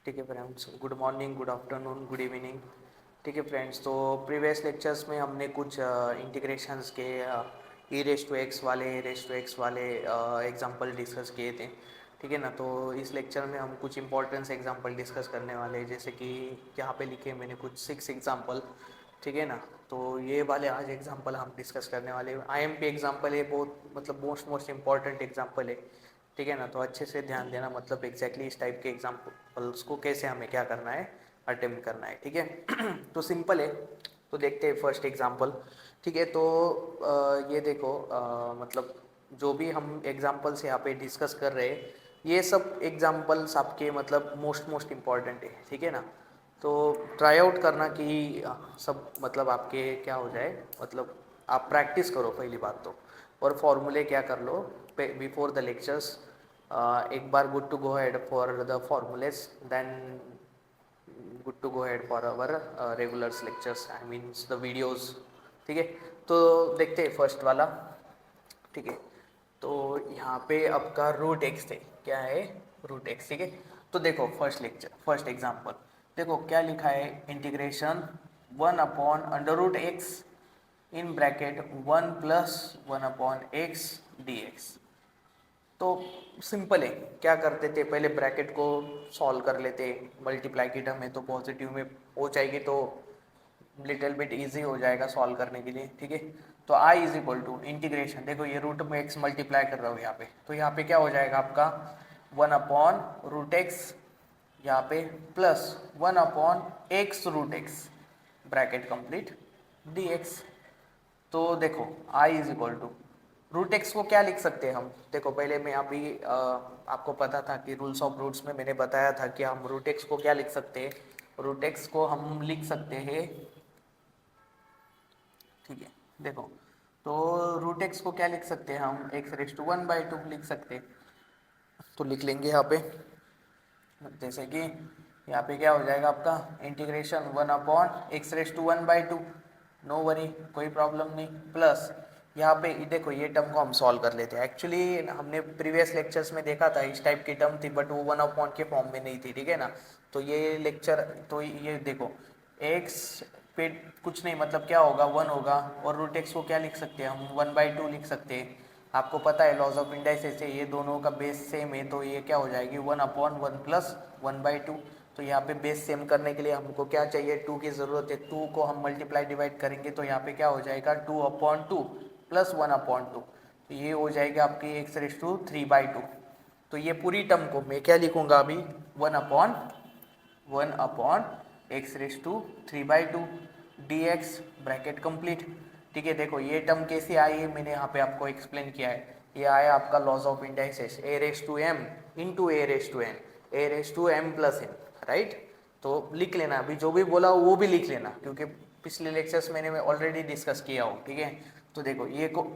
ठीक है friends, good morning, good afternoon, good evening. ठीक है फ्रेंड्स, तो प्रीवियस लेक्चर्स में हमने कुछ इंटीग्रेशंस के ई रेस टू एक्स वाले एग्जांपल डिस्कस किए थे। ठीक है ना। तो इस लेक्चर में हम कुछ इंपॉर्टेंस एग्जांपल डिस्कस करने वाले हैं, जैसे कि यहाँ पे लिखे मैंने कुछ 6 एग्जांपल। ठीक है ना। तो ये वाले आज एग्जांपल हम डिस्कस करने वाले हैं। आईएमपी एग्जांपल है, बहुत मतलब मोस्ट इम्पॉर्टेंट एग्जांपल है। ठीक है ना। तो अच्छे से ध्यान देना, मतलब एग्जैक्टली इस टाइप के एग्जाम्पल्स को कैसे हमें क्या करना है, अटेम्प्ट करना है। ठीक है। तो सिंपल है। तो देखते हैं फर्स्ट एग्जाम्पल। ठीक है। तो ये देखो, मतलब जो भी हम एग्जाम्पल्स यहाँ पे डिस्कस कर रहे हैं, ये सब एग्जाम्पल्स आपके मतलब मोस्ट इम्पॉर्टेंट है। ठीक है ना। तो ट्राई आउट करना कि सब मतलब आपके क्या हो जाए, मतलब आप प्रैक्टिस करो पहली बात तो, और फॉर्मूले क्या कर लो बिफोर द लेक्चर्स। एक बार good to go head for the formulas, then good to go head for our regulars lectures, I means the videos. ठीक है। तो देखते हैं फर्स्ट वाला। ठीक है। तो यहाँ पे आपका रूट एक्स है, क्या है, रूट एक्स। ठीक है। तो देखो फर्स्ट एग्जांपल देखो क्या लिखा है, integration 1/√x in bracket 1+1/x dx। तो सिंपल है, क्या करते थे पहले ब्रैकेट को सॉल्व कर लेते, मल्टीप्लाई की टर्म है तो पॉजिटिव में हो जाएगी, तो लिटिल बिट इजी हो जाएगा सॉल्व करने के लिए। ठीक है। तो आई इज इक्वल टू इंटीग्रेशन, देखो ये रूट में एक्स मल्टीप्लाई कर रहा हूँ यहाँ पे, तो यहाँ पे क्या हो जाएगा आपका 1/√x, यहाँ पे plus 1/x√x bracket complete dx। तो देखो I is equal to root X को क्या लिख सकते हैं हम, देखो पहले मैं अभी आपको पता था कि रूल्स ऑफ रूट्स में मैंने बताया था कि हम रूट एक्स को क्या लिख सकते हैं, रूट एक्स को हम लिख सकते हैं। ठीक है। देखो, तो रूट एक्स को क्या लिख सकते हैं हम, x⁻² लिख सकते हैं। तो लिख लेंगे यहाँ पे, जैसे कि यहाँ पे क्या हो जाएगा आपका इंटीग्रेशन 1/x⁻²। नो वरी, कोई प्रॉब्लम नहीं, प्लस यहाँ पे देखो ये टर्म को हम सॉल्व कर लेते हैं। एक्चुअली हमने प्रीवियस लेक्चर्स में देखा था इस टाइप की टर्म थी, बट वो 1/, के फॉर्म में नहीं थी। ठीक है ना। तो ये लेक्चर, तो ये देखो x पे कुछ नहीं, मतलब क्या होगा 1 होगा, और रूट एक्स को क्या लिख सकते हैं हम 1/2 लिख सकते हैं। आपको पता है लॉज ऑफ इंडाइसेस से ये दोनों का बेस सेम है, तो ये क्या हो जाएगी 1/1+1/2। तो यहाँ पे बेस सेम करने के लिए हमको क्या चाहिए, 2 की ज़रूरत है। 2 को हम मल्टीप्लाई डिवाइड करेंगे तो यहाँ पे क्या हो जाएगा 2/2 + 1/2। तो ये हो जाएगा आपकी x⁻³ तो ये पूरी टर्म को मैं क्या लिखूँगा अभी 1/(x⁻²) dx ब्रैकेट कंप्लीट। ठीक है। देखो ये टर्म कैसे आई है, मैंने यहाँ पे आपको एक्सप्लेन किया है। ये आया आपका laws of indices a⁻m into a⁻m+n, right. तो लिख लेना, अभी जो भी बोला वो भी लिख लेना, क्योंकि पिछले लेक्चर्स मैंने ऑलरेडी डिस्कस किया हो। ठीक है। तो देखो ये को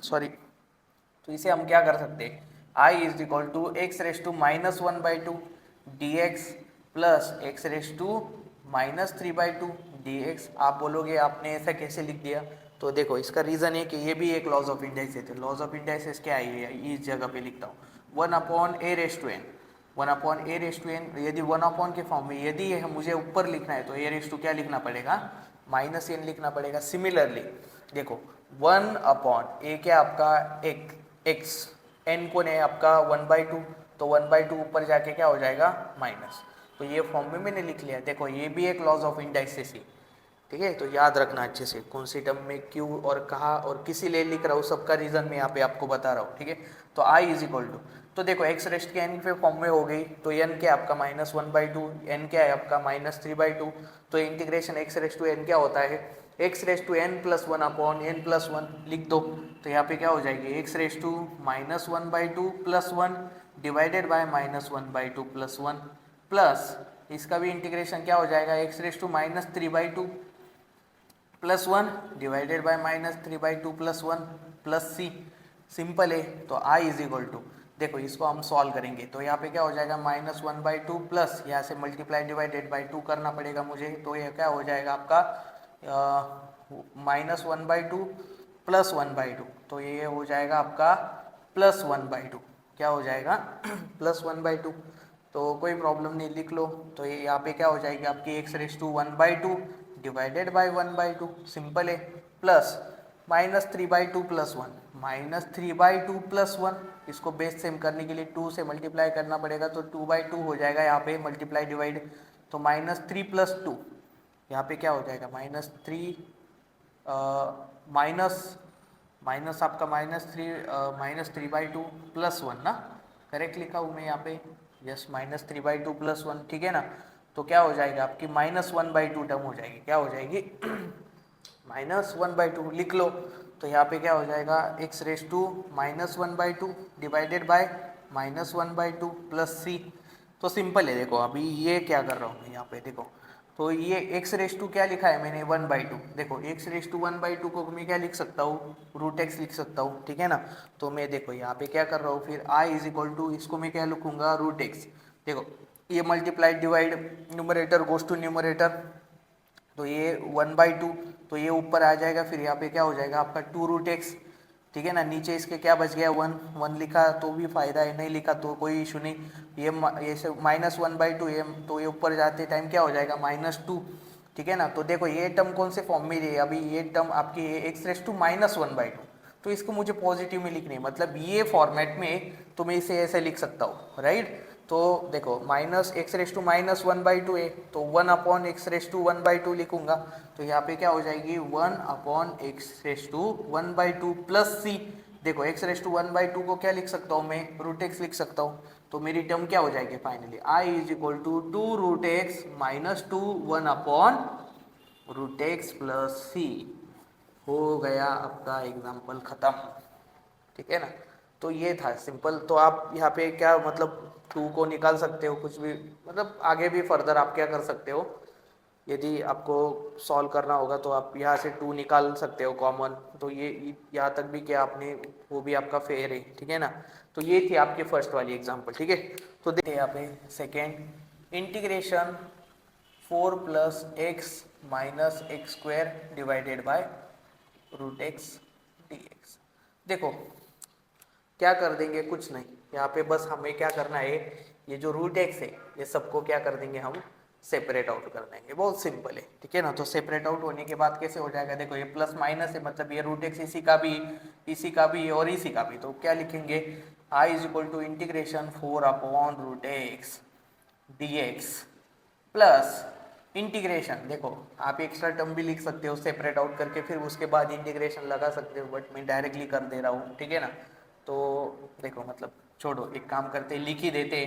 सॉरी, तो इसे हम क्या कर सकते हैं, i is equal to x⁻⁻1/2 dx plus x⁻⁻3/2 dx। आप बोलोगे आपने ऐसा कैसे लिख दिया, तो देखो इसका रीज़न है कि ये भी एक लॉज ऑफ इंडाइसेस है। लॉज ऑफ इंडाइसेस क्या है, इस जगह पे लिखता हूँ 1/a⁻n 1/a⁻n। यदि 1/ के फॉर्म में यदि मुझे ऊपर लिखना है तो a⁻, क्या लिखना पड़ेगा -n लिखना पड़ेगा। सिमिलरली देखो 1/a क्या आपका एक x, n को ने आपका 1/2, तो 1/2 ऊपर जाके क्या हो जाएगा माइनस। तो ये फॉर्म में मैंने लिख लिया। देखो ये भी एक लॉज ऑफ इंडाइसेस ही। ठीक है। तो याद रखना अच्छे से कौन सी टर्म में क्यों और कहाँ और किसी लिए लिख रहा हूँ, सबका रीज़न मैं यहाँ पे आपको बता रहा हूँ। ठीक है। तो i इज इक्वल टू, तो देखो x⁻n पे फॉर्म में हो गई, तो n क्या आपका -1/2, n क्या है आपका -3/2। तो इंटीग्रेशन x⁻n क्या होता है, x⁻n+1/n+1 लिख दो। तो यहाँ पे क्या हो जाएगी x⁻−1/2 + 1 डिवाइडेड बाय -1/2 + 1 प्लस इसका भी इंटीग्रेशन क्या हो जाएगा x⁻³ + 1 divided by -3/2 + 1 plus c। Simple है। तो i इज इक्वल टू, देखो इसको हम सॉल्व करेंगे तो यहाँ पे क्या हो जाएगा -1/2 प्लस यहाँ से मल्टीप्लाई डिवाइडेड बाय 2 करना पड़ेगा मुझे, तो ये क्या हो जाएगा आपका -1/2 + 1/2। तो ये हो जाएगा आपका +1/2, क्या हो जाएगा +1/2। तो कोई प्रॉब्लम नहीं, लिख लो। तो ये यहाँ पे क्या हो जाएगी आपकी x⁻² डिवाइडेड बाई 1/2, सिंपल है। प्लस -3/2 प्लस 1, -3/2 प्लस 1, इसको बेस सेम करने के लिए 2 से मल्टीप्लाई करना पड़ेगा, तो 2/2 हो जाएगा यहाँ पे मल्टीप्लाई डिवाइड। तो -3 प्लस 2, यहाँ पे क्या हो जाएगा -3 माइनस माइनस आपका -3/2 प्लस 1 ना, करेक्ट लिखा हूँ मैं यहाँ पे, यस -3/2 प्लस 1, ठीक है ना। तो क्या हो जाएगा आपकी -1/2 टर्म हो जाएगी, क्या हो जाएगी -1/2 लिख लो। तो यहाँ पे क्या हो जाएगा x⁻⁻1/2 divided by -1/2 plus c। तो सिंपल है, देखो अभी ये क्या कर रहा हूँ मैं यहाँ पे, देखो तो ये x⁻² क्या लिखा है मैंने 1/2, देखो x⁻1/2 को मैं क्या लिख सकता हूँ, √x लिख सकता हूँ, ठीक है ना। तो मैं देखो यहाँ पे क्या कर रहा हूँ फिर i = इसको मैं क्या लिखूंगा √x। देखो ये multiplied divide, numerator goes to numerator, तो ये 1/2, तो ये ऊपर आ जाएगा, फिर यहाँ पे क्या हो जाएगा आपका 2√x, ठीक है ना। नीचे इसके क्या बच गया 1 लिखा तो भी फायदा है, नहीं लिखा तो कोई इशू नहीं। ये -1/2, ये तो ये ऊपर जाते टाइम क्या हो जाएगा -2, ठीक है ना। तो देखो ये टर्म कौन से फॉर्म में है, अभी ये टर्म आपकी x⁻⁻1/2, तो इसको मुझे पॉजिटिव में लिखनी है, मतलब ये फॉर्मेट में तो मैं इसे ऐसे लिख सकता हूँ, राइट। तो देखो -x⁻⁻1/2 है, तो 1/x⁻1/2 लिखूंगा। तो यहाँ पे क्या हो जाएगी 1/x⁻1/2 प्लस c। देखो x⁻1/2 को क्या लिख सकता हूँ मैं, √x लिख सकता हूँ। तो मेरी टर्म क्या हो जाएगी finally, i = 2√x - 2 1/√x plus c। हो गया आपका एग्जाम्पल खत्म, ठीक है ना। तो ये था सिंपल। तो आप यहाँ पे क्या मतलब 2 को निकाल सकते हो, कुछ भी मतलब आगे भी फर्दर आप क्या कर सकते हो, यदि आपको सॉल्व करना होगा तो आप यहाँ से 2 निकाल सकते हो कॉमन। तो ये यहाँ तक भी क्या आपने, वो भी आपका फेयर है, ठीक है ना। तो ये थी आपकी फर्स्ट वाली एग्जाम्पल, ठीक है। तो देखिए यहाँ पे second, integration 4 + x - x² divided by √x dx। देखो क्या कर देंगे, कुछ नहीं, यहाँ पे बस हमें क्या करना है, ये जो √x है ये सबको क्या कर देंगे हम, सेपरेट आउट कर देंगे, बहुत सिंपल है, ठीक है ना। तो सेपरेट आउट होने के बाद कैसे हो जाएगा, देखो ये प्लस माइनस है, मतलब ये √x इसी का भी और इसी का भी, तो क्या लिखेंगे i = integration 4/√x dx plus integration, देखो आप एक्स्ट्रा टर्म भी लिख सकते हो सेपरेट आउट करके, फिर उसके बाद इंटीग्रेशन लगा सकते हो, बट मैं डायरेक्टली कर दे रहा हूँ, ठीक है ना। तो देखो मतलब छोड़ो, एक काम करते लिख ही देते,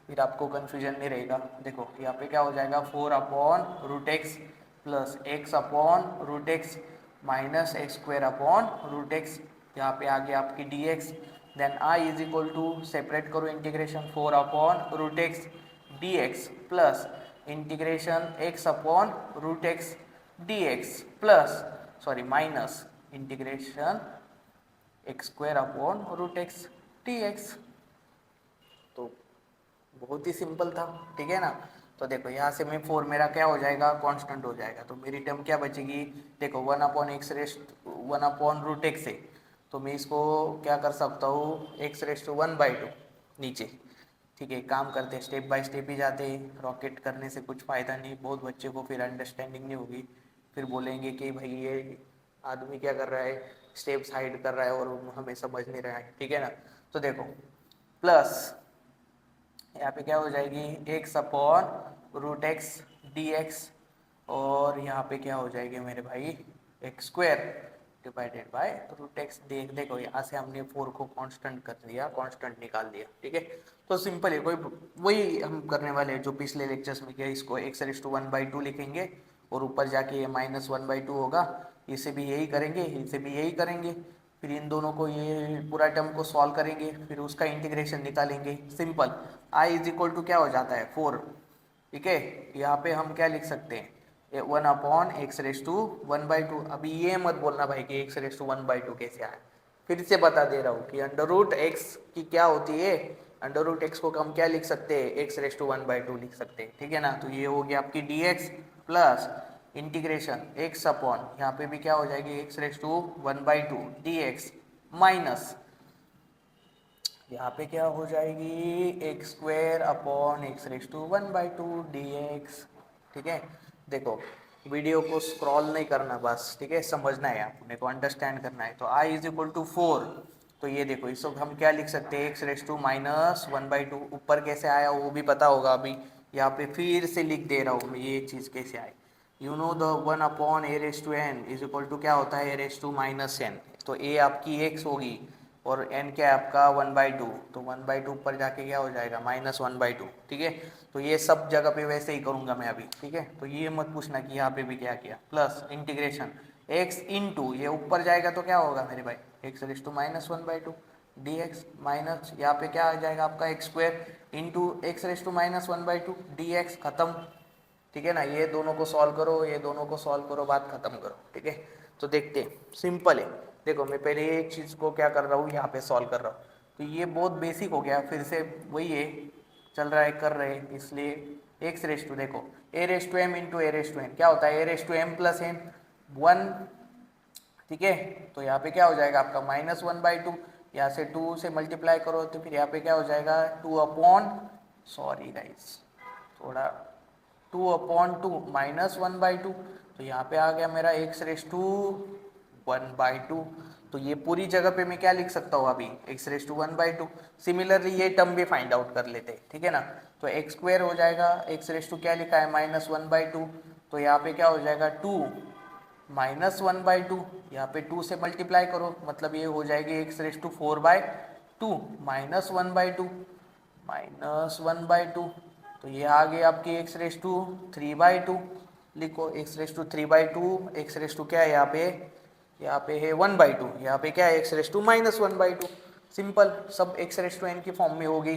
फिर आपको कन्फ्यूजन नहीं रहेगा। देखो यहाँ पे क्या हो जाएगा 4/√x plus x/√x minus x² यहाँ पे आगे आपकी dx। देन i = सेपरेट करो integration 4/√x dx plus integration x/√x dx plus sorry minus integration x² dx। तो बहुत ही सिंपल था, ठीक है ना। तो देखो यहाँ से मैं 4 मेरा क्या हो जाएगा कांस्टेंट हो जाएगा, तो मेरी टर्म क्या बचेगी, देखो 1/√x है, तो मैं इसको क्या कर सकता हूँ x⁻1/2 नीचे, ठीक है। काम करते हैं स्टेप बाय स्टेप ही जाते हैं, रॉकेट करने से कुछ फ़ायदा नहीं, बहुत बच्चे को फिर अंडरस्टैंडिंग नहीं होगी, फिर बोलेंगे कि भाई ये आदमी क्या कर रहा है, स्टेप्स हाइड कर रहा है और हमें समझ नहीं रहा है, ठीक है ना। तो देखो प्लस यहाँ पे क्या हो जाएगी x/√x dx और यहाँ पे क्या हो जाएगी मेरे भाई x² डिवाइडेड बाय √x। देखो यहाँ से हमने 4 को कांस्टेंट कर दिया, कांस्टेंट निकाल दिया, ठीक है। तो सिंपल है, कोई वही हम करने वाले हैं जो पिछले लेक्चर्स में किया, इसको x⁻1/2 लिखेंगे और ऊपर जाके ये -1/2 होगा, इसे भी यही करेंगे, इसे भी यही करेंगे, फिर इन दोनों को ये पूरा टर्म को सॉल्व करेंगे, फिर उसका इंटीग्रेशन निकालेंगे, सिंपल। i = क्या हो जाता है 4, ठीक है। यहाँ पे हम क्या लिख सकते हैं 1/x⁻1/2। अभी ये मत बोलना भाई कि x⁻1/2 कैसे आए, फिर से बता दे रहा हूँ कि √x की क्या होती है, √x को हम क्या लिख सकते हैं x⁻1/2 लिख सकते हैं, ठीक है ना। तो ये हो गया आपकी dx plus integration x upon यहाँ पे भी क्या हो जाएगी x⁻1/2 dx माइनस यहाँ पे क्या हो जाएगी, x square upon x raise to 1/2 dx। ठीक है, देखो वीडियो को स्क्रॉल नहीं करना बस, ठीक है, समझना है आपने को, अंडरस्टैंड करना है। तो i इज इक्वल टू 4, तो ये देखो इसको हम क्या लिख सकते हैं, एक्स रेस टू माइनस 1/2। ऊपर कैसे आया वो भी पता होगा, अभी यहाँ पे फिर से लिख दे रहा हूँ मैं ये चीज़ कैसे आई। You know the 1 upon A raise to N is equal to क्या होता है, ए रेस टू माइनस एन। तो ए आपकी एक्स होगी और n क्या है आपका 1/2, तो 1/2 ऊपर जाके क्या हो जाएगा -1/2। ठीक है, तो ये सब जगह पे वैसे ही करूँगा मैं अभी। ठीक है, तो ये मत पूछना कि यहाँ पे भी क्या किया, प्लस इंटीग्रेशन x इंटू ये ऊपर जाएगा तो क्या होगा मेरे भाई, x raise to -1/2 dx, minus यहाँ पे क्या आ जाएगा आपका x square into x raise to -1/2 dx, खत्म। ठीक है ना, ये दोनों को सॉल्व करो, ये दोनों को सॉल्व करो, बात खत्म करो। ठीक है, तो देखते हैं, सिंपल है। देखो मैं पहले एक चीज़ को क्या कर रहा हूँ, यहाँ पे सॉल्व कर रहा हूँ, तो ये बहुत बेसिक हो गया, फिर से वही है, चल रहा है कर रहे हैं, इसलिए एक्स रेस टू देखो A raise to M into A raise to N क्या होता है, ए raise to M plus N 1। ठीक है, तो यहाँ पे क्या हो जाएगा आपका -1/2, यहाँ से 2 से मल्टीप्लाई करो तो फिर यहाँ पे क्या हो जाएगा 2 अपॉन, सॉरी गाइस थोड़ा, 2/2 -1/2, तो यहाँ पे आ गया मेरा एक्स रेस टू 1/2। तो ये पूरी जगह पे मैं क्या लिख सकता हूँ अभी, एक्स रेस टू 1/2। सिमिलरली ये टर्म भी फाइंड आउट कर लेते हैं। ठीक है ना, तो एक्स स्क्वायर हो जाएगा, एक्स रेस टू क्या लिखा है -1/2, तो यहाँ पे क्या हो जाएगा 2 -1/2, यहाँ पे 2 से मल्टीप्लाई करो, मतलब ये हो जाएगी एक्स रेस टू 4/2 -1/2 -1/2, तो ये आ गई आपकी एक्स रेस टू 3/2। लिखो x raise to 3/2, x raise to क्या है यहाँ पे है 1/2, यहाँ पे क्या है एक्स रेस टू -1/2। सिंपल, सब एक्स रेस टू एन की फॉर्म में होगी।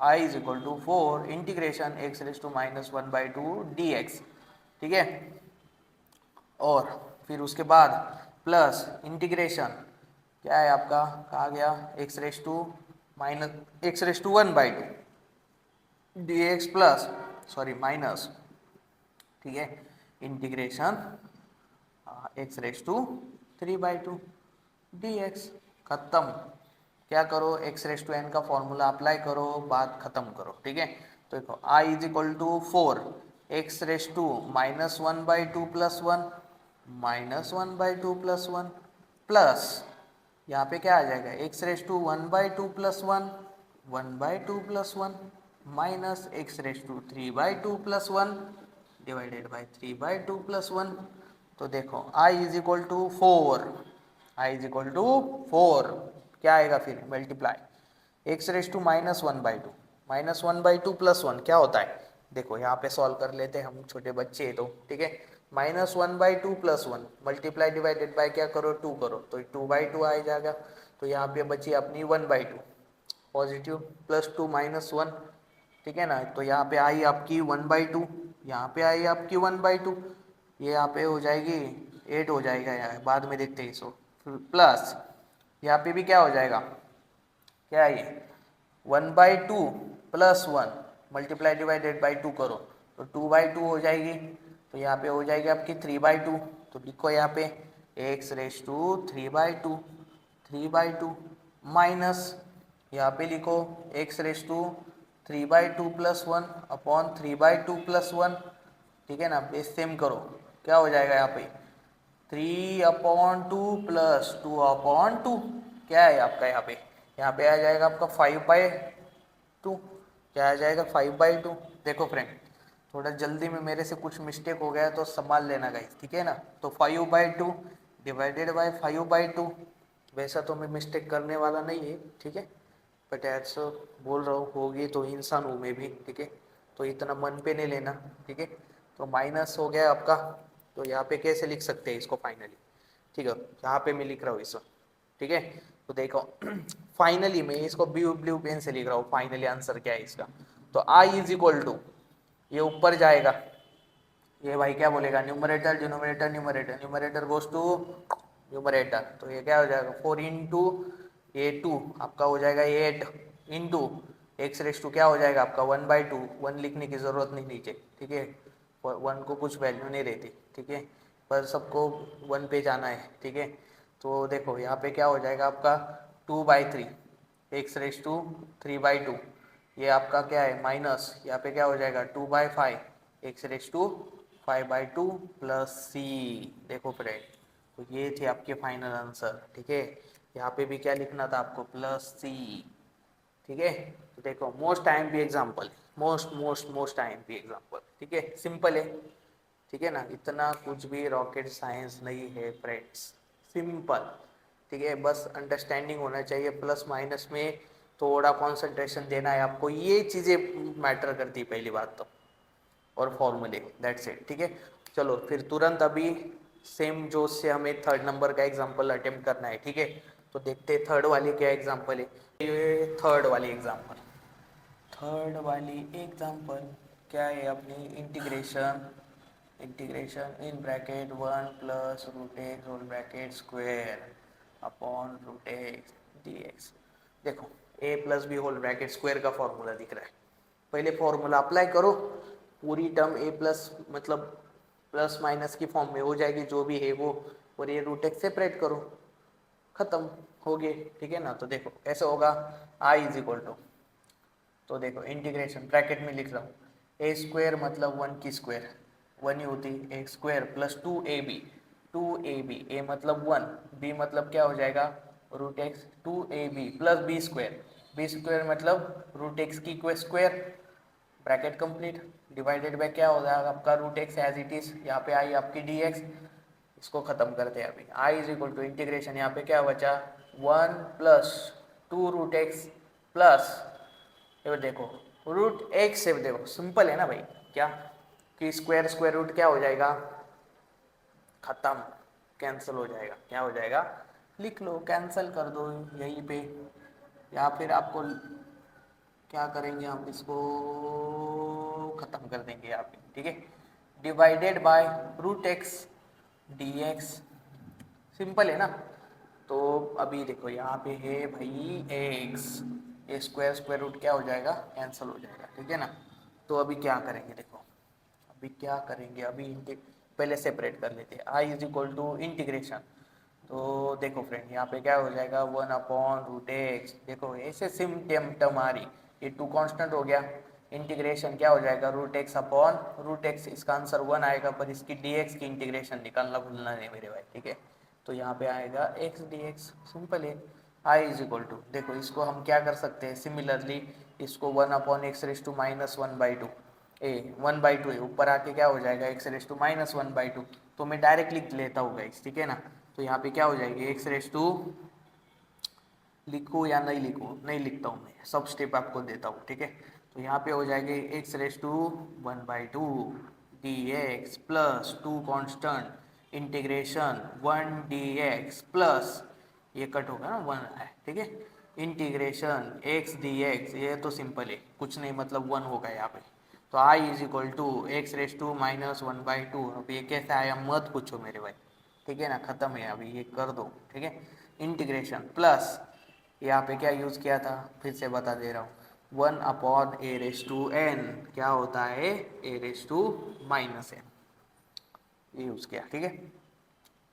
I is equal to 4 integration X raise to -1/2 dx। ठीक है, और फिर उसके बाद प्लस इंटीग्रेशन क्या है आपका, कहा गया X raise to minus x raise to 1/2 dx plus, sorry minus, ठीक है, integration X raise to 3/2 dx, खत्म। क्या करो, एक्स रेस टू एन का फॉर्मूला अप्लाई करो, बात खत्म करो। ठीक है, तो देखो I is equal to 4 X raise to -1/2 plus 1 -1/2 plus 1 plus यहाँ पे क्या आ जाएगा X raise to 1/2 plus 1 1/2 plus 1 minus x raise to 3/2 plus 1 divided by 3/2 plus 1। तो देखो i is equal to 4, i is equal to 4 क्या आएगा फिर multiply x raise to -1/2 -1/2 plus 1 क्या होता है, देखो यहाँ पे सॉल्व कर लेते हैं हम, छोटे बच्चे हैं तो। ठीक है, -1/2 प्लस 1 मल्टीप्लाई डिवाइडेड बाय क्या करो 2 करो, तो 2/2 आ जाएगा। तो यहाँ पे बची अपनी 1/2 पॉजिटिव प्लस 2 -1। ठीक है ना, तो यहाँ पे आई आपकी 1/2, यहाँ पे आई आपकी 1/2, ये यहाँ पे हो जाएगी 8 हो जाएगा, यहाँ बाद में देखते हैं इसको। प्लस यहाँ पे भी क्या हो जाएगा, क्या है ये 1/2 प्लस 1 मल्टीप्लाई डिवाइडेड बाई 2 करो, तो 2/2 हो जाएगी। तो यहाँ पे हो जाएगी आपकी 3/2, तो लिखो यहाँ पे एक्स रेस टू 3/2 माइनस यहाँ पे लिखो x raise to 3/2 plus 1 upon 3/2 plus 1। ठीक है ना, बेस सेम करो, क्या हो जाएगा यहाँ पे 3/2 प्लस 2/2 क्या है आपका यहाँ पे आ जाएगा आपका 5/2, क्या आ जाएगा 5/2। देखो फ्रेंड, थोड़ा जल्दी में मेरे से कुछ मिस्टेक हो गया तो संभाल लेना गाइस। ठीक है ना, तो 5/2 डिवाइडेड बाय 5/2, वैसा तो मैं मिस्टेक करने वाला नहीं है। ठीक है, बट ऐसा बोल रहा हूँ, होगी तो इंसान हूँ मैं भी। ठीक है, तो इतना मन पे नहीं लेना। ठीक है, तो माइनस हो गया आपका, तो यहाँ पे कैसे लिख सकते हैं इसको फाइनली। ठीक है, यहाँ पे मैं लिख रहा हूँ इसको। ठीक है, तो देखो फाइनली मैं इसको ब्लू ब्लू पेन से लिख रहा हूँ, फाइनली आंसर क्या है इसका। तो आई इज इक्वल टू, ये ऊपर जाएगा, ये भाई क्या बोलेगा numerator denominator numerator, numerator goes to numerator, तो ये क्या हो जाएगा 4 इंटू ये 2 आपका हो जाएगा 8 इंटू एक्स रेस टू क्या हो जाएगा आपका 1/2, 1 लिखने की ज़रूरत नहीं नीचे। ठीक है, 1 को कुछ वैल्यू नहीं रहती। ठीक है, पर सबको 1 पे जाना है। ठीक है, तो देखो यहाँ पे क्या हो जाएगा आपका 2/3, x⁻², ये आपका क्या है माइनस, यहाँ पे क्या हो जाएगा 2/5 x⁻5/2 प्लस c। देखो फ्रेंड, तो ये थे आपके फाइनल आंसर, ठीक है। यहाँ पे भी क्या लिखना था आपको, प्लस c, ठीक है। तो देखो most IMP example, most IMP example, ठीक है, सिंपल है, ठीक है ना, इतना कुछ भी रॉकेट साइंस नहीं है फ्रेंड्स, सिंपल, ठीक है। बस अंडरस्टैंडिंग होना चाहिए, प्लस माइनस में थोड़ा कंसंट्रेशन देना है आपको, ये चीज़ें मैटर करती है पहली बात तो, और फॉर्मूले, दैट्स इट, ठीक है। चलो फिर तुरंत अभी सेम जोश से हमें थर्ड नंबर का एग्जांपल अटेम्प्ट करना है, ठीक है। तो देखते हैं थर्ड वाली क्या एग्जांपल है। ये थर्ड वाली एग्जांपल क्या है अपनी, integration in bracket 1 plus root x whole bracket square upon root x dx। देखो a plus B whole bracket square का फॉर्मूला दिख रहा है, पहले फॉर्मूला अप्लाई करो, पूरी टर्म a प्लस मतलब प्लस माइनस की फॉर्म में हो जाएगी जो भी है वो, और ये रूट एक्स सेपरेट करो, खत्म हो गए, ठीक है ना। तो देखो ऐसे होगा i इज इक्वल टू, तो देखो इंटीग्रेशन ब्रैकेट में लिख रहा हूँ, ए स्क्वायर मतलब 1 की स्क्वायर 1 ही होती, ए स्क्वायर प्लस 2ab ए मतलब 1, बी मतलब क्या हो जाएगा root x, 2ab plus B square मतलब रूट एक्स की square, bracket complete, divided by क्या हो जाएगा आपका root x as it is, यहाँ पे आई आपकी dx, इसको खत्म करते हैं अभी, i is equal to integration, यहाँ पे क्या बचा 1 प्लस 2 रूट एक्स प्लस, ये देखो रूट एक्स से, देखो सिंपल है ना भाई, क्या कि स्क्वायर रूट क्या हो जाएगा, खत्म, कैंसिल हो जाएगा, क्या हो जाएगा, लिख लो, कैंसिल कर दो यहीं पे, या फिर आपको क्या करेंगे हम इसको खत्म कर देंगे यहाँ पे, ठीक है, divided by root x dx, simple है ना। तो अभी देखो यहाँ पे है भाई x, ये स्क्वायर रूट क्या हो जाएगा, कैंसिल हो जाएगा, ठीक है ना। तो अभी क्या करेंगे, देखो अभी क्या करेंगे, अभी पहले सेपरेट कर लेते हैं, i is equal to integration, तो देखो फ्रेंड यहाँ पे क्या हो जाएगा 1 अपॉन रूट एक्स, देखो ऐसे सिम टर्म आ रही, ये 2 कांस्टेंट हो गया, इंटीग्रेशन क्या हो जाएगा root x upon root x, इसका आंसर 1 आएगा, पर इसकी dx की इंटीग्रेशन निकालना भूलना नहीं मेरे भाई, ठीक है। तो यहाँ पे आएगा x dx, सिंपल है। i इज इक्वल टू, देखो इसको हम क्या कर सकते हैं, सिमिलरली इसको 1 upon x raise to minus 1/2, 1/2 है, ऊपर आके क्या हो जाएगा एक्स रेस टू माइनस 1/2, तो मैं डायरेक्ट लिख लेता हूँ गाइस, ठीक है ना। तो यहाँ पे क्या हो जाएगी एक्स रेस टू, लिखूँ या नहीं लिखूँ, नहीं लिखता हूँ मैं, सब स्टेप आपको देता हूँ, ठीक है। तो यहाँ पे हो जाएगी x raise to 1/2 dx plus 2 constant integration 1 dx plus, ये कट होगा ना 1 है, ठीक है, इंटीग्रेशन x dx, ये तो सिंपल है, कुछ नहीं मतलब 1 होगा यहाँ पे। तो i is equal to x raise to minus 1/2, अब ये कैसे आया मत पूछो मेरे भाई, ठीक है ना, खत्म है, अभी ये कर दो, ठीक है। इंटीग्रेशन प्लस यहाँ पे क्या यूज़ किया था, फिर से बता दे रहा हूँ, 1 upon A raise to N, क्या होता है ए रेस टू माइनस एन, ये यूज़ किया, ठीक है।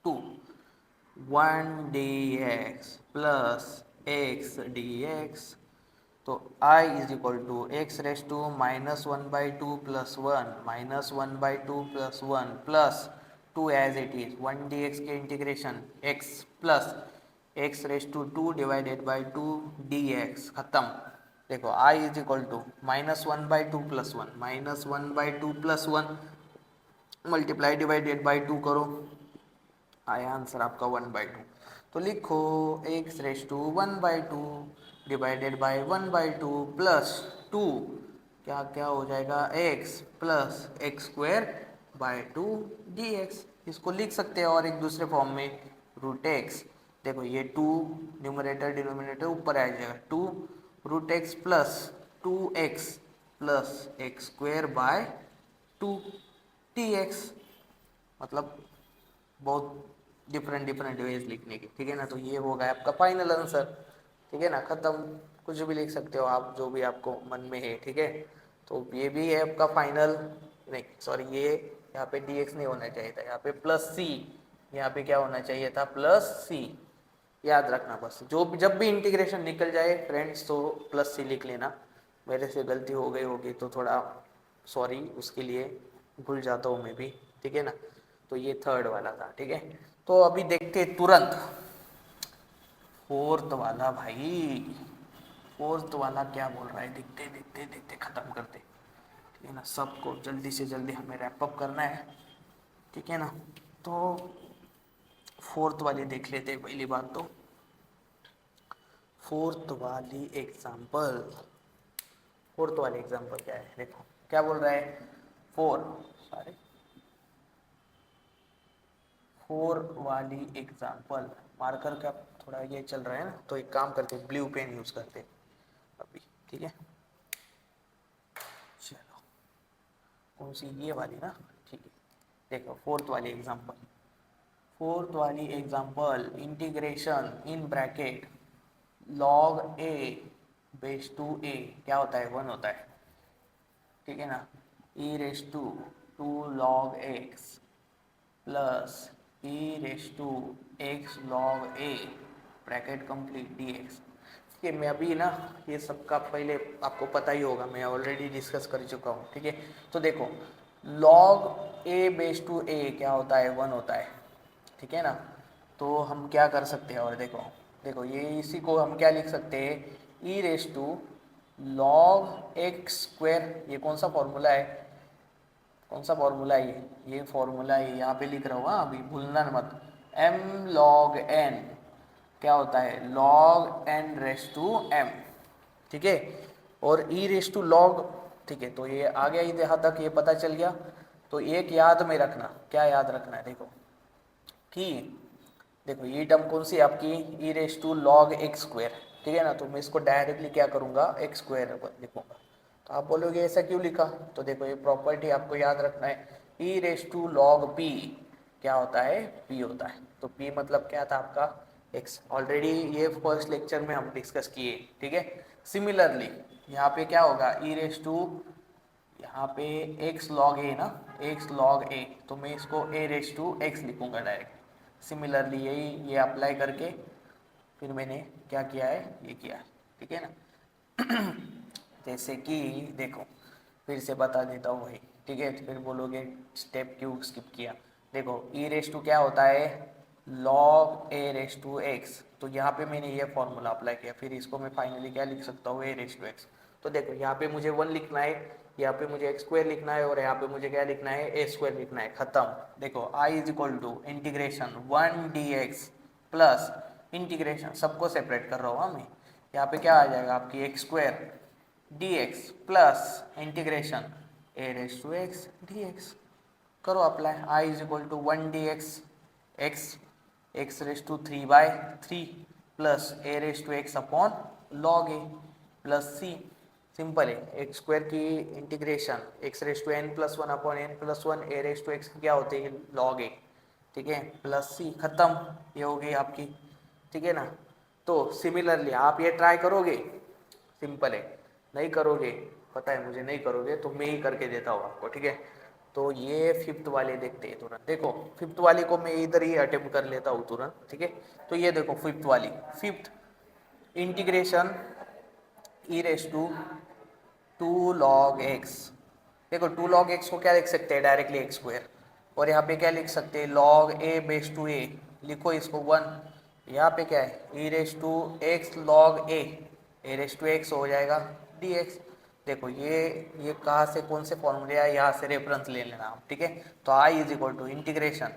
2 1 dx प्लस एक्स dx, तो i is equal to x raise to -1/2 plus 1 -1/2 plus 1 plus 2 as it is 1 dx के integration x plus x raise to 2 divided by 2 dx, खत्म। देखो i is equal to -1/2 plus 1 -1/2 plus 1 multiply divided by 2 करो, आया answer आपका 1/2, तो लिखो x raise to 1/2 divided by 1/2 plus 2, क्या क्या हो जाएगा x plus x square by 2 dx, इसको लिख सकते हैं और एक दूसरे फॉर्म में रूट एक्स, देखो ये 2 न्यूमरेटर डिनोमिनेटर ऊपर आ जाएगा, 2 root x plus 2x plus x square by 2 dx, मतलब बहुत डिफरेंट वेज लिखने के, ठीक है ना। तो ये होगा आपका फाइनल आंसर, ठीक है ना, खत्म, कुछ भी लिख सकते हो आप जो भी आपको मन में है, ठीक है। तो ये भी है आपका फाइनल, नहीं सॉरी, ये यहाँ पे dx नहीं होना चाहिए था, यहाँ पे प्लस c, यहाँ पे क्या होना चाहिए था प्लस c, याद रखना बस, जो जब भी इंटीग्रेशन निकल जाए फ्रेंड्स तो प्लस सी लिख लेना। मेरे से गलती हो गई होगी तो थोड़ा सॉरी उसके लिए, भूल जाता हूँ मैं भी, ठीक है ना। तो ये थर्ड वाला था, ठीक है। तो अभी देखते तुरंत फोर्थ वाला भाई, फोर्थ वाला क्या बोल रहा है, देखते देखते देखते खत्म करते, ठीक है ना। सबको जल्दी से जल्दी हमें रैप अप करना है, ठीक है ना। तो फोर्थ वाली देख लेते हैं पहली बात तो। फोर्थ वाली एग्जाम्पल, फोर्थ वाली एग्जाम्पल क्या है देखो, क्या बोल रहा है, फोर, सॉरी, फोर वाली एग्जाम्पल, मार्कर का थोड़ा ये चल रहा है ना, तो एक काम करते ब्लू पेन यूज करते अभी, ठीक है। चलो कौन सी, ये वाली ना, ठीक है। देखो फोर्थ वाली एग्जाम्पल, फोर्थ वाली example, integration in bracket log A base to A क्या होता है, वन होता है, ठीक है ना। E raise to two log X plus E raise to X log A bracket complete D X. ठीक है, मैं अभी ना ये सबका पहले आपको पता ही होगा, मैं ऑलरेडी डिस्कस कर चुका हूँ, ठीक है। तो देखो log A base to A क्या होता है, वन होता है, ठीक है ना। तो हम क्या कर सकते हैं, और देखो देखो ये इसी को हम क्या लिख सकते हैं, E raise to log X square, ये कौन सा फॉर्मूला है, कौन सा फॉर्मूला है ये फॉर्मूला है, यहाँ पे लिख रहा हूँ हाँ, अभी भूलना मत। एम लॉग एन क्या होता है, log n raise to m, ठीक है। और ई रेस टू लॉग, ठीक है, तो ये आ गया यहाँ तक, ये पता चल गया। तो एक याद में रखना, क्या याद रखना है देखो, कि देखो ये टर्म कौन सी है आपकी, E raise to log X square, ठीक है ना। तो मैं इसको डायरेक्टली क्या करूँगा, एक्स स्क्वायर लिखूंगा। तो आप बोलोगे ऐसा क्यों लिखा, तो देखो ये प्रॉपर्टी आपको याद रखना है, E raise to log P क्या होता है, पी होता है। तो पी मतलब क्या था आपका, एक्स, ऑलरेडी ये फर्स्ट लेक्चर में हम डिस्कस किए, ठीक है। सिमिलरली यहाँ पे क्या होगा, ई रेस टू, यहाँ पे एक्स लॉग ए ना, एक्स लॉग ए, तो मैं इसको ए रेस टू एक्स लिखूंगा डायरेक्ट। सिमिलरली यही ये अप्लाई करके फिर मैंने क्या किया है, ये किया है, ठीक है ना। जैसे कि देखो फिर से बता देता हूँ भाई, ठीक है, तो फिर बोलोगे स्टेप क्यों स्किप किया। देखो ई रेस टू क्या होता है, log A raise to x, तो यहाँ पे मैंने ये फॉर्मूला अप्लाई किया, फिर इसको मैं फाइनली क्या लिख सकता हूँ, ए रेस टू एक्स। तो देखो यहाँ पे मुझे वन लिखना है, यहाँ पे मुझे एक्स स्क्वायर लिखना है, और यहाँ पे मुझे क्या लिखना है, ए स्क्वायर लिखना है, खत्म। देखो I is equal to integration one D X plus integration, सबको सेपरेट कर रहा हूँ मैं, यहाँ पे क्या आ जाएगा आपकी X square D X plus integration A raise to x D X, करो apply. I is equal to one D X, X X raise to three by three plus A raise to x upon log A plus C, simple है। X square की integration X raise to N plus one upon N plus one, A raise to X क्या होते हैं, log ए, ठीक है, plus C, खत्म, ये हो गई आपकी, ठीक है ना। तो सिमिलरली आप ये ट्राई करोगे, सिंपल है, नहीं करोगे, पता है मुझे नहीं करोगे, तो मैं ही करके देता हूँ आपको, ठीक है। तो ये फिफ्थ वाले देखते हैं तुरंत, देखो फिफ्थ वाली को मैं इधर ही अटेम्प्ट कर लेता हूँ तुरंत, ठीक है। तो ये देखो फिफ्थ वाली, fifth integration e raise to two log x, देखो टू लॉग एक्स को क्या लिख सकते हैं, डायरेक्टली एक्स स्क्वायर, और यहाँ पे क्या लिख सकते हैं, log A base to A, लिखो इसको वन, यहाँ पे क्या है, E raise to X log A raise to X हो जाएगा डी एक्स। देखो ये कहाँ से कौन से फॉर्मूले है, यहाँ से रेफरेंस ले लेना आप, ठीक है। तो आई इज इक्वल टू इंटीग्रेशन,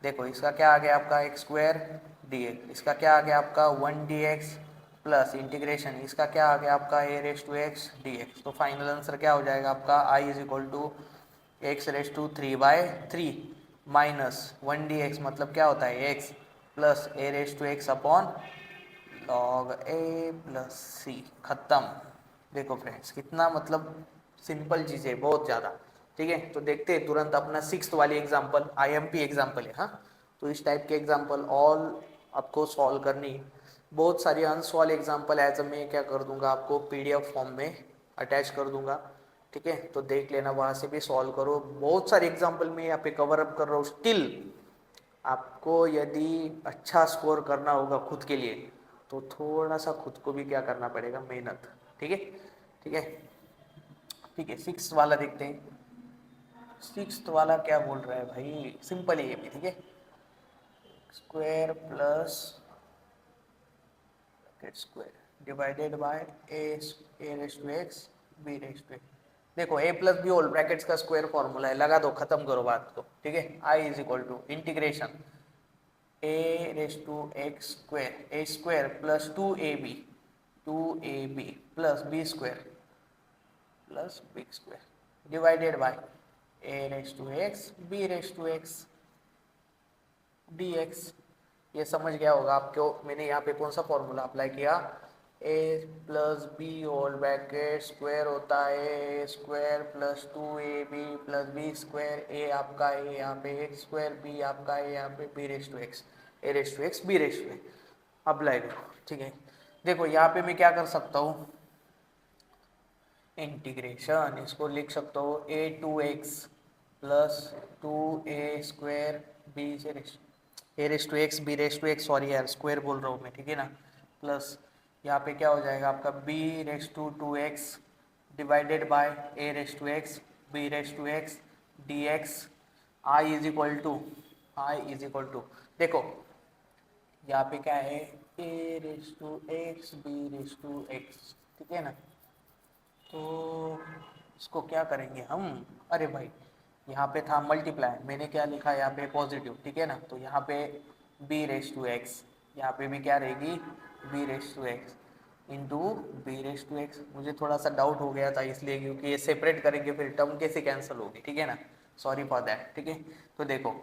देखो इसका क्या आ गया आपका एक्स स्क्वायर डी एक्स, इसका क्या आ गया आपका one D X plus integration, इसका क्या आ गया आपका A raise to x D X. तो फाइनल आंसर क्या हो जाएगा आपका, I is equal to x raise to three by three minus one D X मतलब क्या होता है X plus A raise to x upon log A plus C, खत्म। देखो फ्रेंड्स कितना मतलब सिंपल चीज़ है, बहुत ज़्यादा, ठीक है। तो देखते हैं तुरंत अपना सिक्स्थ वाली एग्जांपल, आईएमपी एग्जांपल है हाँ। तो इस टाइप के एग्जांपल ऑल आपको सॉल्व करनी, बहुत सारी अनसॉल्व एग्जांपल एज मैं क्या कर दूंगा आपको पीडीएफ फॉर्म में अटैच कर दूंगा, ठीक है। तो देख लेना, वहाँ से भी सॉल्व करो, बहुत सारे एग्जांपल मैं यहाँ पे कवर अप कर रहा हूँ स्टिल, आपको यदि अच्छा स्कोर करना होगा खुद के लिए तो थोड़ा सा खुद को भी क्या करना पड़ेगा, मेहनत। ठीक है, ठीक है, ठीक है। सिक्स वाला देखते हैं। सिक्स वाला क्या बोल रहा है भाई, सिंपल है ये भी। ठीक है, square plus square divided by A raise to x B raise to X. देखो A plus B whole brackets का स्क्वायर फॉर्मूला है, लगा दो, खत्म करो बात को। ठीक है, I is equal to integration A raise to X square A square plus two A B plus B square divided by A raise to x B raise to x D X. ये समझ गया होगा आपको, मैंने यहाँ पे कौन सा फॉर्मूला अप्लाई किया, A plus B whole bracket square होता है A square plus two A B plus B square. ए आपका ए यहाँ पे एक्स स्क्वायर, बी आपका ए यहाँ पे b raise to x, a raise to x B raise to x apply करो। ठीक है, देखो यहाँ पे मैं क्या कर सकता हूँ, इंटीग्रेशन इसको लिख सकता हूँ A two X plus two A square B से A raise to x B raise to X, sorry यार स्क्वायर बोल रहा हूँ मैं। ठीक है ना, प्लस यहाँ पे क्या हो जाएगा आपका B raise to two X divided by A raise to x B raise to x D X. I is equal to देखो यहाँ पे क्या है, ए raise to x B raise to X. ठीक है ना, तो इसको क्या करेंगे हम, अरे भाई यहाँ पे था मल्टीप्लाई, मैंने क्या लिखा यहाँ पे पॉजिटिव। ठीक है ना, तो यहाँ पे बी रेस टू एक्स, यहाँ पे भी क्या रहेगी b raise to x into b raise to x. मुझे थोड़ा सा डाउट हो गया था इसलिए, क्योंकि ये सेपरेट करेंगे फिर टर्म कैसे कैंसिल होगी। ठीक है ना, सॉरी फॉर दैट। ठीक है, तो देखो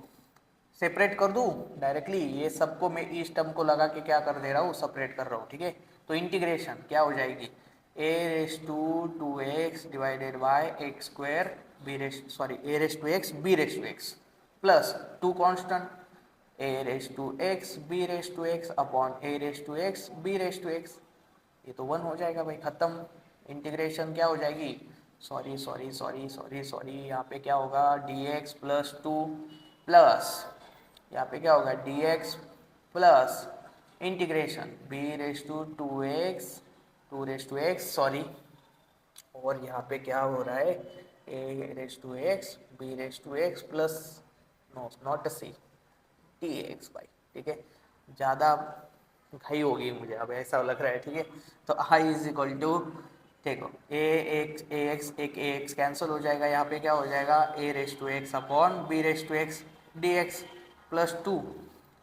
सेपरेट कर दूँ डायरेक्टली, ये सबको मैं इस टर्म को लगा के क्या कर दे रहा हूँ, सेपरेट कर रहा हूँ। ठीक है, तो इंटीग्रेशन क्या हो जाएगी, A raise to X divided by X square B raise sorry A raise to x B raise to X plus two constant A raise to x B raise to x upon A raise to x B raise to X. ये तो one हो जाएगा भाई, खत्म। Integration क्या हो जाएगी, sorry यहाँ पे क्या होगा D X plus two plus यहाँ पे क्या होगा D X plus integration B raise to raise to X sorry, और यहाँ पे क्या हो रहा है ए raise to x B raise to X plus no not C T X by. ठीक है, ज़्यादा घाई हो गई मुझे अब ऐसा लग रहा है। ठीक है, तो आई इज इक्वल टू देखो ए एक्स कैंसिल हो जाएगा, यहाँ पे क्या हो जाएगा A raise to x upon B raise to x D X plus two,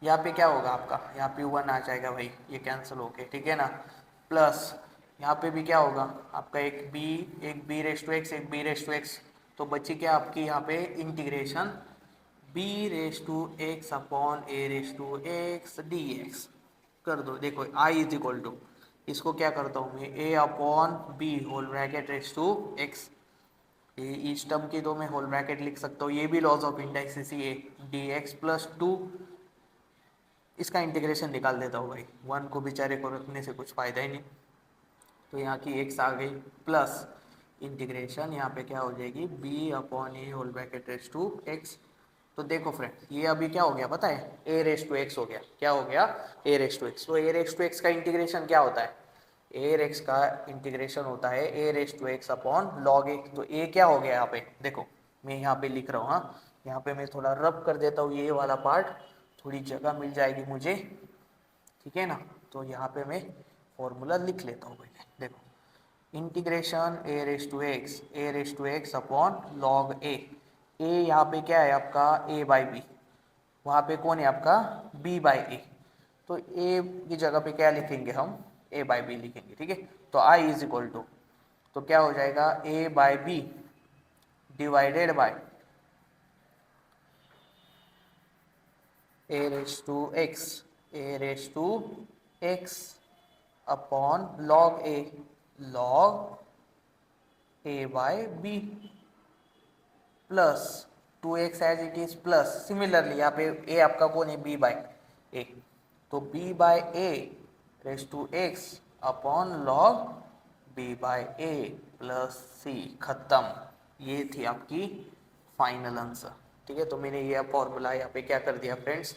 यहाँ पे क्या होगा आपका, यहाँ पे वन आ जाएगा भाई, ये कैंसिल हो के। ठीक है ना, प्लस यहाँ पे भी क्या होगा आपका एक बी रेस टू एक्स एक बी रेस टू एक्स, तो बची क्या आपकी यहाँ पे integration B raise to x upon A raise to x D x कर दो। देखो आई इज इक्वल टू इसको क्या करता हूँ मैं A upon B whole bracket raise to X, इस टर्म की तो मैं होल ब्रैकेट लिख सकता हूँ, ये भी लॉज ऑफ इंडेक्स ये डी एक्स प्लस टू, इसका इंटीग्रेशन निकाल देता हूँ भाई, वन को बेचारे को रखने से कुछ फ़ायदा ही नहीं, तो यहाँ की एक्स आ गई प्लस इंटीग्रेशन यहाँ पे क्या हो जाएगी b upon a whole bracket raise to x. तो देखो फ्रेंड ये अभी क्या हो गया पता है, ए रेस टू एक्स हो गया, क्या हो गया ए रेस टू एक्स। तो ए रेस टू एक्स का इंटीग्रेशन क्या होता है, ए रेक्स का इंटीग्रेशन होता है ए raise to x upon log X. तो ए क्या हो गया यहाँ पे, देखो मैं यहाँ पे लिख रहा हूँ, हाँ यहाँ पे मैं थोड़ा रब कर देता हूँ ये वाला पार्ट, थोड़ी जगह मिल जाएगी मुझे। ठीक है ना, तो यहाँ पे मैं फॉर्मूला लिख लेता हूँ भाई, देखो integration A raise to x upon log A यहाँ पे क्या है आपका ए बाई बी, वहाँ पे कौन है आपका बी बाई ए, तो ए की जगह पे क्या लिखेंगे हम ए बाई बी लिखेंगे। ठीक है, तो आई इज इक्वल टू तो क्या हो जाएगा A by B divided by A raise to x upon log A by B plus two X as it is plus similarly यहाँ पे ए आपका कौन है बी बाय ए, तो B by A raise to x upon log B by A plus C, खत्म। ये थी आपकी फाइनल आंसर। ठीक है। तो मैंने ये फॉर्मूला यहाँ पे क्या कर दिया फ्रेंड्स,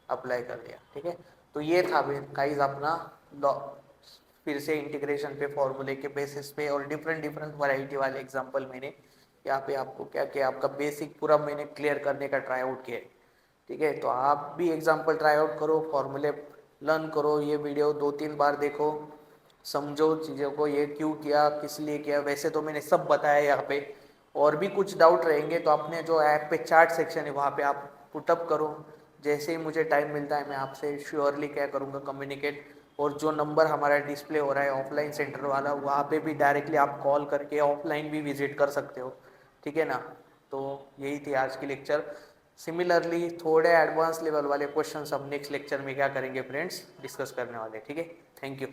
अप्लाई कर दिया। ठीक है, तो ये था गाइस अपना लॉ, फिर से इंटीग्रेशन पे फॉर्मूले के बेसिस पे और डिफरेंट डिफरेंट वैरायटी वाले एग्जांपल मैंने यहाँ पे आपको क्या किया, आपका बेसिक पूरा मैंने क्लियर करने का ट्राई आउट किया। ठीक है, तो आप भी एग्जांपल ट्राई आउट करो, फॉर्मूले लर्न करो, ये वीडियो 2-3 बार देखो, समझो चीज़ों को, ये क्यों किया, किस लिए किया। वैसे तो मैंने सब बताया यहाँ पे, और भी कुछ डाउट रहेंगे तो अपने जो ऐप पे चैट सेक्शन है वहाँ पे आप पुटअप करो। जैसे ही मुझे टाइम मिलता है मैं आपसे श्योरली क्या करूँगा, कम्युनिकेट। और जो नंबर हमारा डिस्प्ले हो रहा है ऑफलाइन सेंटर वाला, वहाँ पे भी डायरेक्टली आप कॉल करके ऑफलाइन भी विजिट कर सकते हो। ठीक है ना। तो यही थी आज की लेक्चर। सिमिलरली थोड़े एडवांस लेवल वाले क्वेश्चंस हम नेक्स्ट लेक्चर में क्या करेंगे फ्रेंड्स, डिस्कस करने वाले। ठीक है, थैंक यू।